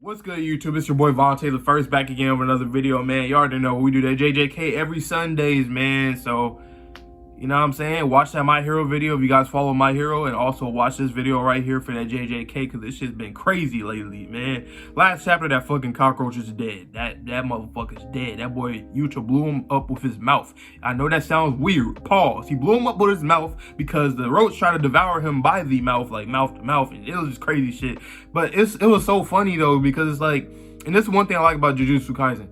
What's good, YouTube? It's your boy Vontae the First, back again with another video, man. You already know we do that JJK every Sundays, man. So, you know what I'm saying? Watch that My Hero video if you guys follow My Hero, and also watch this video right here for that JJK, because this shit's been crazy lately, man. Last chapter, that fucking cockroach is dead. That motherfucker's dead. That boy Yuta blew him up with his mouth. I know that sounds weird. Pause. He blew him up with his mouth because the roach tried to devour him by the mouth, like mouth to mouth, and it was just crazy shit. But it was so funny though, because it's like, and this is one thing I like about Jujutsu Kaisen.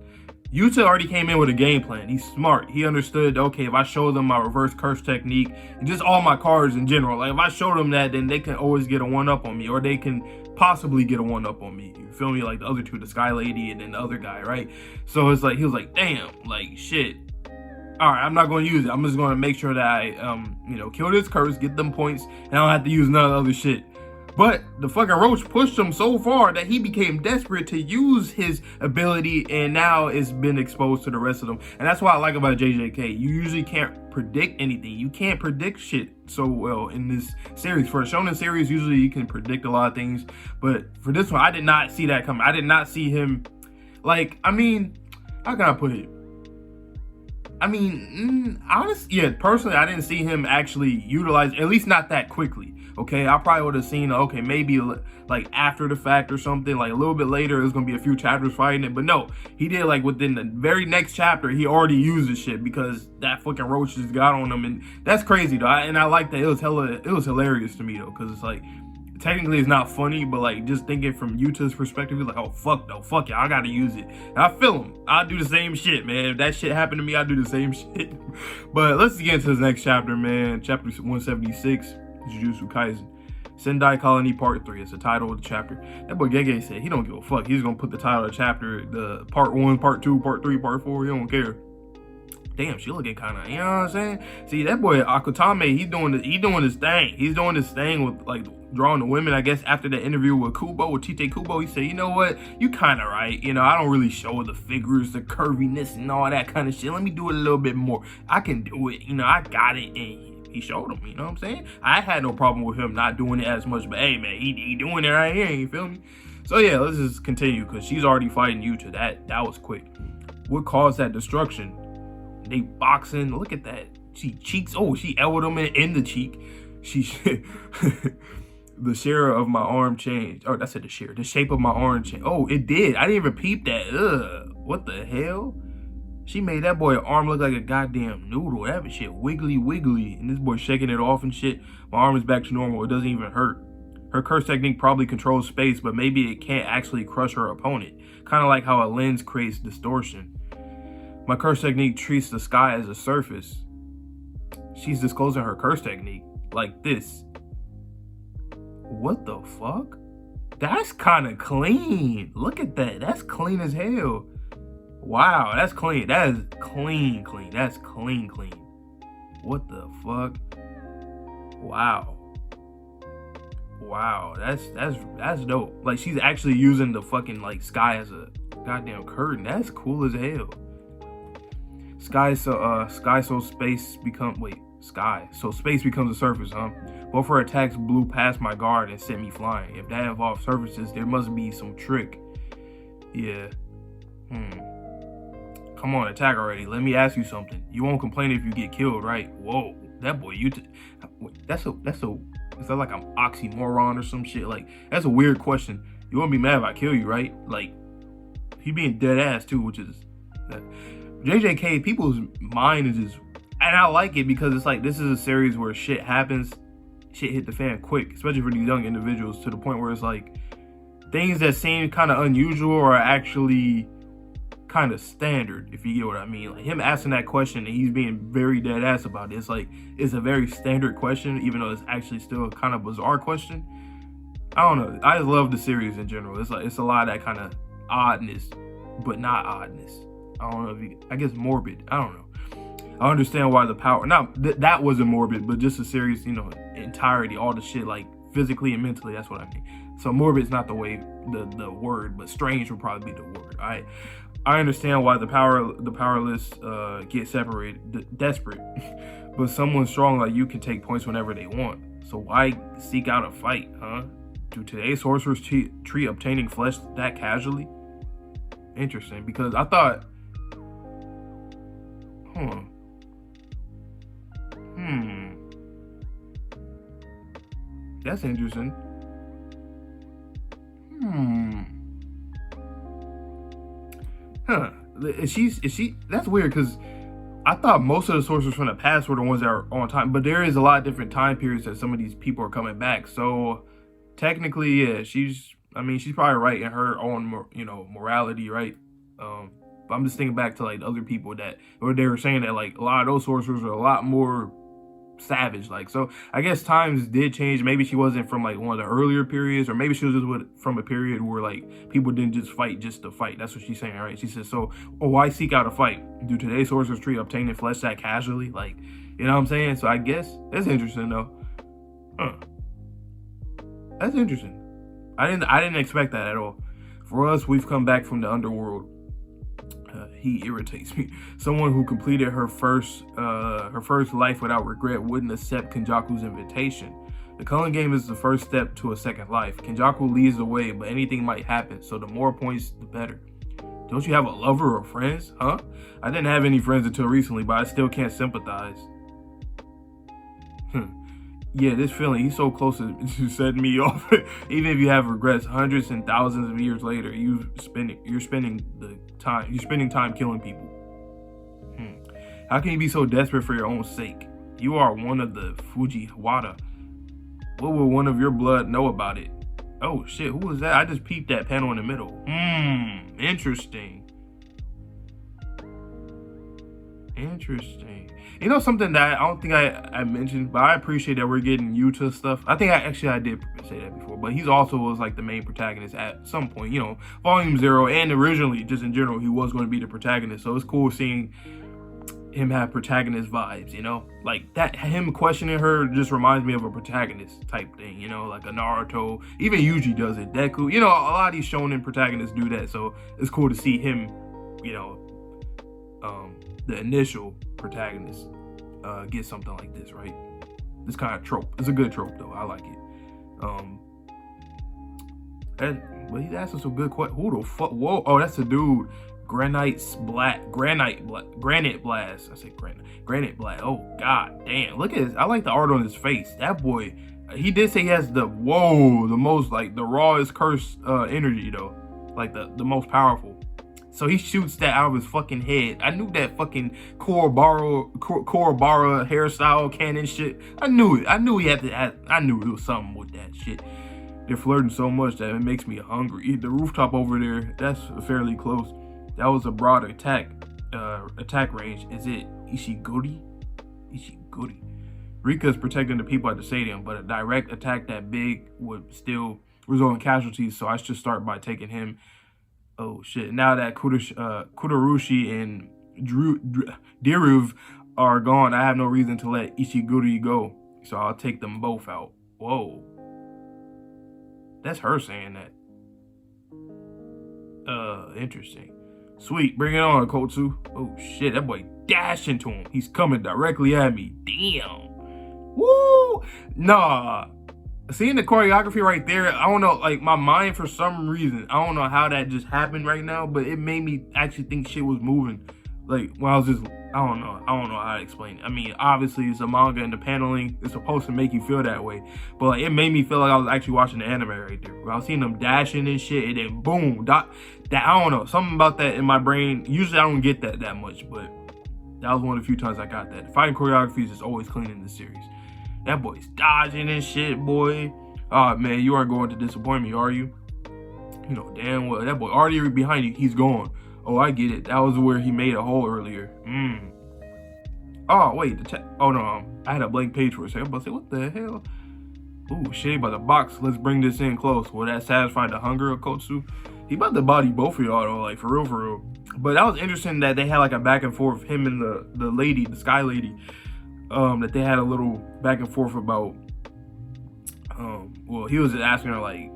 Yuta already came in with a game plan. He's smart. He understood, okay, if I show them my reverse curse technique and just all my cards in general, like if I show them that, then they can always get a one-up on me, or they can possibly get a one-up on me. You feel me? Like the other two, the Sky Lady and then the other guy, right? So it's like, he was like, damn, like shit. All right, I'm not going to use it. I'm just going to make sure that I, kill this curse, get them points, and I don't have to use none of the other shit. But the fucking roach pushed him so far that he became desperate to use his ability, and now it's been exposed to the rest of them. And that's what I like about JJK. You usually can't predict anything. You can't predict shit so well in this series. For a shonen series, usually you can predict a lot of things. But for this one, I did not see that coming. I did not see him, like, I mean, how can I put it? I mean, honestly, yeah, personally, I didn't see him actually utilize, at least not that quickly. Okay, I probably would have seen, okay, maybe like after the fact or something, like a little bit later, there's gonna be a few chapters fighting it. But no, he did, like within the very next chapter, he already used the shit because that fucking roach just got on him, and that's crazy though. And I like that. It was hilarious to me though, because it's like, technically it's not funny, but like just thinking from Yuta's perspective, he's like, oh fuck no, fuck yeah, I gotta use it. And I feel him. I do the same shit, man. If that shit happened to me, I do the same shit. But let's get into this next chapter, man. Chapter 176, Jujutsu Kaisen, Sendai Colony Part 3. It's the title of the chapter. That boy Gege said he don't give a fuck. He's gonna put the title of the chapter, the Part 1, Part 2, Part 3, Part 4. He don't care. Damn, she looking kind of, you know what I'm saying? See, that boy Akutame, he's doing his thing. He's doing his thing with like drawing the women. I guess after the interview with Tite Kubo, he said, you know what? You kind of right. You know, I don't really show the figures, the curviness and all that kind of shit. Let me do it a little bit more. I can do it. You know, I got it. And he showed him, you know what I'm saying? I had no problem with him not doing it as much, but hey, man, he doing it right here. You feel me? So yeah, let's just continue, because she's already fighting Yuta. That was quick. What caused that destruction? They boxing. Look at that. She cheeks. Oh, she elbowed him in the cheek. She the share of my arm changed. Oh, that's it. The share. The shape of my arm changed. Oh, it did. I didn't even peep that. Ugh. What the hell? She made that boy arm look like a goddamn noodle. That shit wiggly wiggly. And this boy shaking it off and shit. My arm is back to normal. It doesn't even hurt. Her curse technique probably controls space, but maybe it can't actually crush her opponent. Kind of like how a lens creates distortion. My curse technique treats the sky as a surface. She's disclosing her curse technique like this. What the fuck? That's kind of clean. Look at that. That's clean as hell. Wow, that's clean. That is clean. That's clean. What the fuck? Wow, that's dope. Like, she's actually using the fucking like sky as a goddamn curtain. That's cool as hell. So space becomes a surface, huh? Both her attacks blew past my guard and sent me flying. If that involves surfaces, there must be some trick. Yeah. Come on, attack already. Let me ask you something. You won't complain if you get killed, right? Whoa, that boy, is that like an oxymoron or some shit? Like, that's a weird question. You won't be mad if I kill you, right? Like, he being dead ass too, which is JJK, people's mind is just, and I like it because it's like, this is a series where shit happens, shit hit the fan quick, especially for these young individuals, to the point where it's like, things that seem kind of unusual are actually kind of standard, if you get what I mean. Like him asking that question and he's being very dead ass about it. It's like, it's a very standard question, even though it's actually still a kind of bizarre question. I don't know. I just love the series in general. It's like, it's a lot of that kind of oddness, but not oddness. I don't know if you, I guess morbid. I don't know. I understand why the power, that wasn't morbid, but just a series, you know, entirety, all the shit, like physically and mentally, that's what I mean. So morbid is not the way, the word, but strange would probably be the word. I understand why the powerless get separated, desperate, but someone strong like you can take points whenever they want. So why seek out a fight, huh? do today's sorcerers treat obtaining flesh that casually? Interesting, because I thought, that's interesting. Is she? That's weird, because I thought most of the sorcerers from the past were the ones that are on time, but there is a lot of different time periods that some of these people are coming back. So technically, yeah, she's probably right in her own, morality, right? But I'm just thinking back to like other people they were saying that like a lot of those sorcerers are a lot more savage, like, so I guess times did change. Maybe she wasn't from like one of the earlier periods, or maybe she was just from a period where like people didn't just fight just to fight. That's what she's saying, right? She says, so why seek out a fight? Do today's sorcerers treat obtaining flesh that casually? Like, you know what I'm saying? So I guess that's interesting though. That's interesting. I didn't expect that at all. For us, we've come back from the underworld. He irritates me. Someone who completed her first life without regret wouldn't accept Kenjaku's invitation. The culling game is the first step to a second life. Kenjaku leads the way, but anything might happen, so the more points, the better. Don't you have a lover or friends? Huh? I didn't have any friends until recently, but I still can't sympathize. Yeah, this feeling, he's so close to setting me off. Even if you have regrets, hundreds and thousands of years later, you're spending time killing people. How can you be so desperate for your own sake? You are one of the Fujiwara. What will one of your blood know about it? Oh shit, who was that? I just peeped that panel in the middle. Interesting. You know something that I don't think I mentioned, but I appreciate that we're getting Yuta stuff. I think I did say that before, but he's also was like the main protagonist at some point, Volume 0, and originally, just in general, he was going to be the protagonist. So it's cool seeing him have protagonist vibes, like that. Him questioning her just reminds me of a protagonist type thing, like a Naruto. Even Yuji does it. Deku, a lot of these shonen protagonists do that. So it's cool to see him, the initial protagonist get something like this, right? This kind of trope. It's a good trope though. I like it. But he's asking some good questions. Who the fuck? Whoa! Oh, that's a dude. Granite Blast. I said Granite Blast. Oh god damn! Look at this. I like the art on his face. That boy. He did say he has the most like the rawest curse energy though, like the most powerful. So he shoots that out of his fucking head. I knew that fucking Korobara hairstyle cannon shit. I knew it. I knew he had to. I knew it was something with that shit. They're flirting so much that it makes me hungry. The rooftop over there, that's fairly close. That was a broad attack range. Is it Ishiguri? Rika's protecting the people at the stadium, but a direct attack that big would still result in casualties. So I should start by taking him. Oh shit, now that Kudarushi and Diruv are gone, I have no reason to let Ishiguri go. So I'll take them both out. Whoa. That's her saying that. Interesting. Sweet, bring it on, Kotsu. Oh shit, that boy dashed into him. He's coming directly at me. Damn. Woo! Nah. Seeing the choreography right there, I don't know, like my mind for some reason, I don't know how that just happened right now, but it made me actually think shit was moving. Like when I was just, I don't know how to explain it. I mean, obviously it's a manga and the paneling is supposed to make you feel that way, but like it made me feel like I was actually watching the anime right there. I was seeing them dashing and shit, and then boom, that I don't know, something about that in my brain. Usually I don't get that much, but that was one of the few times I got that. The fighting choreography is just always clean in this series. That boy's dodging and shit, boy. Oh man, you aren't going to disappoint me, are you? You know damn well that boy already behind you. He's gone. Oh, I get it. That was where he made a hole earlier. Oh wait, oh no, I had a blank page for a second. I'm about to say, what the hell? Ooh, shit, by the box. Let's bring this in close. Will that satisfy the hunger of Kotsu? He about to body both of y'all though, like for real. But that was interesting that they had like a back and forth, him and the lady, the sky lady. That they had a little back and forth about. Well, he was asking her like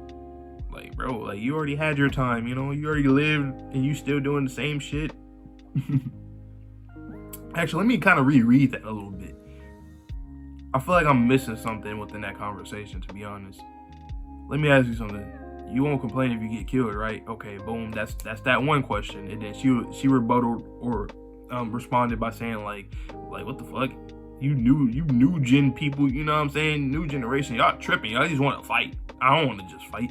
bro, like you already had your time, you already lived, and you still doing the same shit. Actually, let me kind of reread that a little bit. I feel like I'm missing something within that conversation, to be honest. let me ask you something. You won't complain if you get killed, right? Okay, boom. That's that one question. And then she rebutted or responded by saying like what the fuck? You new gen people, you know what I'm saying? New generation, y'all tripping. Y'all just want to fight. I don't want to just fight.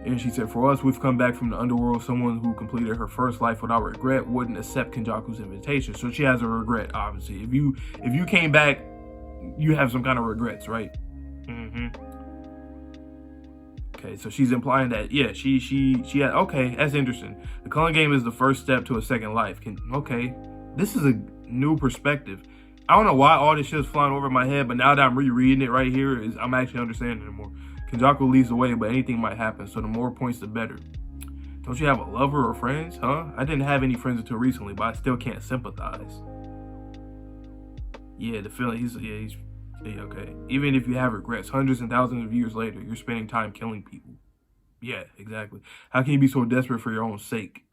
And she said, for us, we've come back from the underworld. Someone who completed her first life without regret wouldn't accept Kenjaku's invitation. So she has a regret, obviously. If you came back, you have some kind of regrets, right? Okay, so she's implying that, yeah, she had, okay, that's interesting. The culling game is the first step to a second life. Okay, this is a new perspective. I don't know why all this shit's flying over my head, but now that I'm rereading it right here, I'm actually understanding it more. Kenjaku leads the way, but anything might happen, so the more points, the better. Don't you have a lover or friends, huh? I didn't have any friends until recently, but I still can't sympathize. Yeah, the feeling, he's okay. Even if you have regrets, hundreds and thousands of years later, you're spending time killing people. Yeah, exactly. How can you be so desperate for your own sake?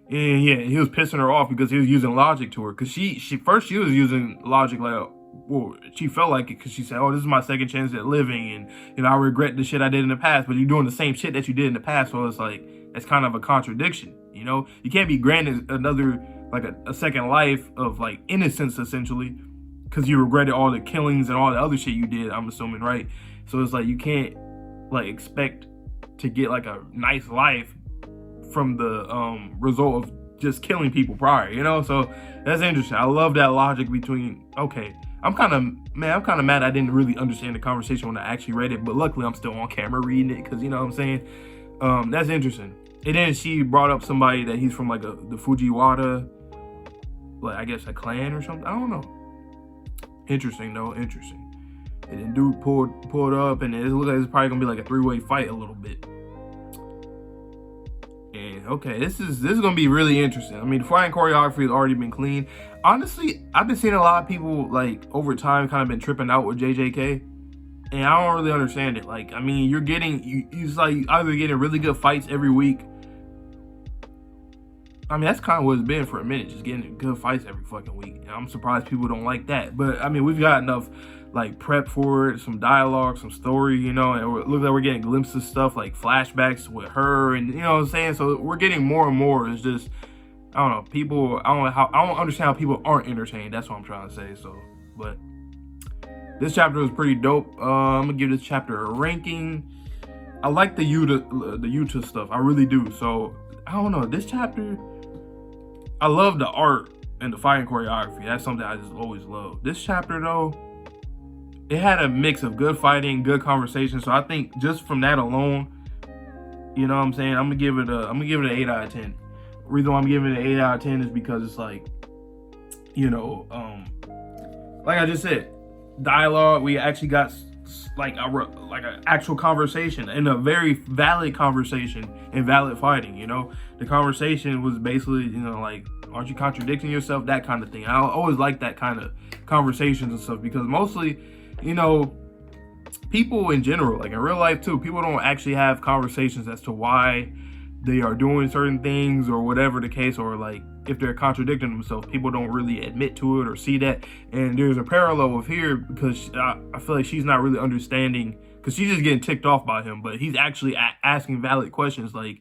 And yeah, he was pissing her off because he was using logic to her. Because she was using logic like, well, she felt like it because she said, oh, this is my second chance at living. And, you know, I regret the shit I did in the past. But you're doing the same shit that you did in the past. So it's like, it's kind of a contradiction, you know? You can't be granted another, like a second life of like innocence, essentially, because you regretted all the killings and all the other shit you did, I'm assuming, right? So it's like, you can't like expect to get like a nice life from the result of just killing people prior, you know? So that's interesting. I love that logic between, okay, I'm kind of mad I didn't really understand the conversation when I actually read it, but luckily I'm still on camera reading it, because, you know what I'm saying? That's interesting. And then she brought up somebody that he's from like the Fujiwara, like I guess a clan or something. I don't know. Interesting though, interesting. And then dude pulled up, and it looks like it's probably gonna be like a three-way fight a little bit. And okay, this is gonna be really interesting. I mean, the fighting choreography has already been clean. Honestly, I've been seeing a lot of people like over time kind of been tripping out with JJK, and I don't really understand it. Like, I mean, you're like either getting really good fights every week. I mean, that's kind of what it's been for a minute, just getting good fights every fucking week. And I'm surprised people don't like that. But I mean, we've got enough like prep for it, some dialogue, some story, you know, and it looks like we're getting glimpses of stuff like flashbacks with her, and you know what I'm saying? So we're getting more and more. It's just, I don't know, people, I don't understand how people aren't entertained. That's what I'm trying to say. So, but this chapter was pretty dope. I'm gonna give this chapter a ranking. I like the Yuta stuff. I really do. So I don't know, this chapter, I love the art and the fighting choreography. That's something I just always love. This chapter though, it had a mix of good fighting, good conversation. So I think just from that alone, you know what I'm saying, I'm gonna give it an 8 out of 10. The reason why I'm giving it an 8 out of 10 is because it's like, you know, like I just said, dialogue. We actually got like an actual conversation, and a very valid conversation and valid fighting. You know, the conversation was basically, you know, like, aren't you contradicting yourself? That kind of thing. I always like that kind of conversations and stuff, because mostly, you know, people in general, like in real life too, people don't actually have conversations as to why they are doing certain things or whatever the case, or like if they're contradicting themselves, people don't really admit to it or see that. And there's a parallel with here, because I feel like she's not really understanding, because she's just getting ticked off by him, but he's actually asking valid questions. Like,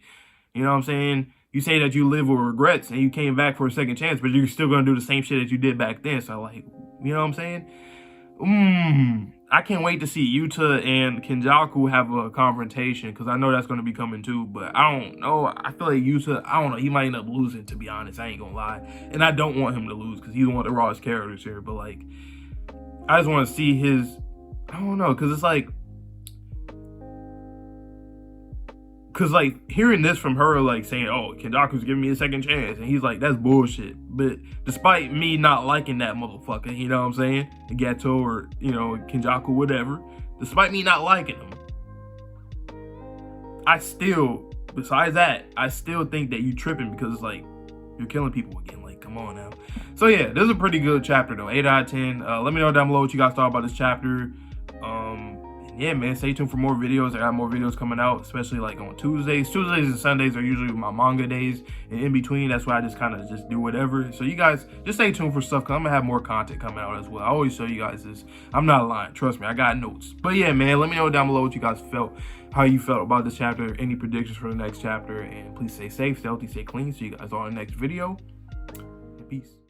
you know what I'm saying? You say that you live with regrets and you came back for a second chance, but you're still going to do the same shit that you did back then. So like, you know what I'm saying? I can't wait to see Yuta and Kenjaku have a confrontation, because I know that's going to be coming too. But I don't know. I feel like Yuta, I don't know, he might end up losing, to be honest. I ain't going to lie. And I don't want him to lose, because he's one of the rawest characters here. But like, I just want to see his, I don't know, because it's like, because like hearing this from her, like saying, oh, Kenjaku's giving me a second chance, and he's like, that's bullshit. But despite me not liking that motherfucker, you know what I'm saying, Gato or, you know, Kenjaku, whatever, despite me not liking him, I still, besides that, I still think that you tripping, because it's like, you're killing people again. Like, come on now. So yeah, this is a pretty good chapter though. 8 out of 10. Let me know down below what you guys thought about this chapter. And yeah, man, stay tuned for more videos. I got more videos coming out, especially like on Tuesdays. Tuesdays and Sundays are usually my manga days, and in between, that's why I just kind of just do whatever. So you guys just stay tuned for stuff, because I'm gonna have more content coming out as well. I always show you guys this. I'm not lying, trust me, I got notes. But yeah, man, let me know down below what you guys felt, how you felt about this chapter, any predictions for the next chapter, and please stay safe, stay healthy, stay clean. See you guys on the next video, and peace.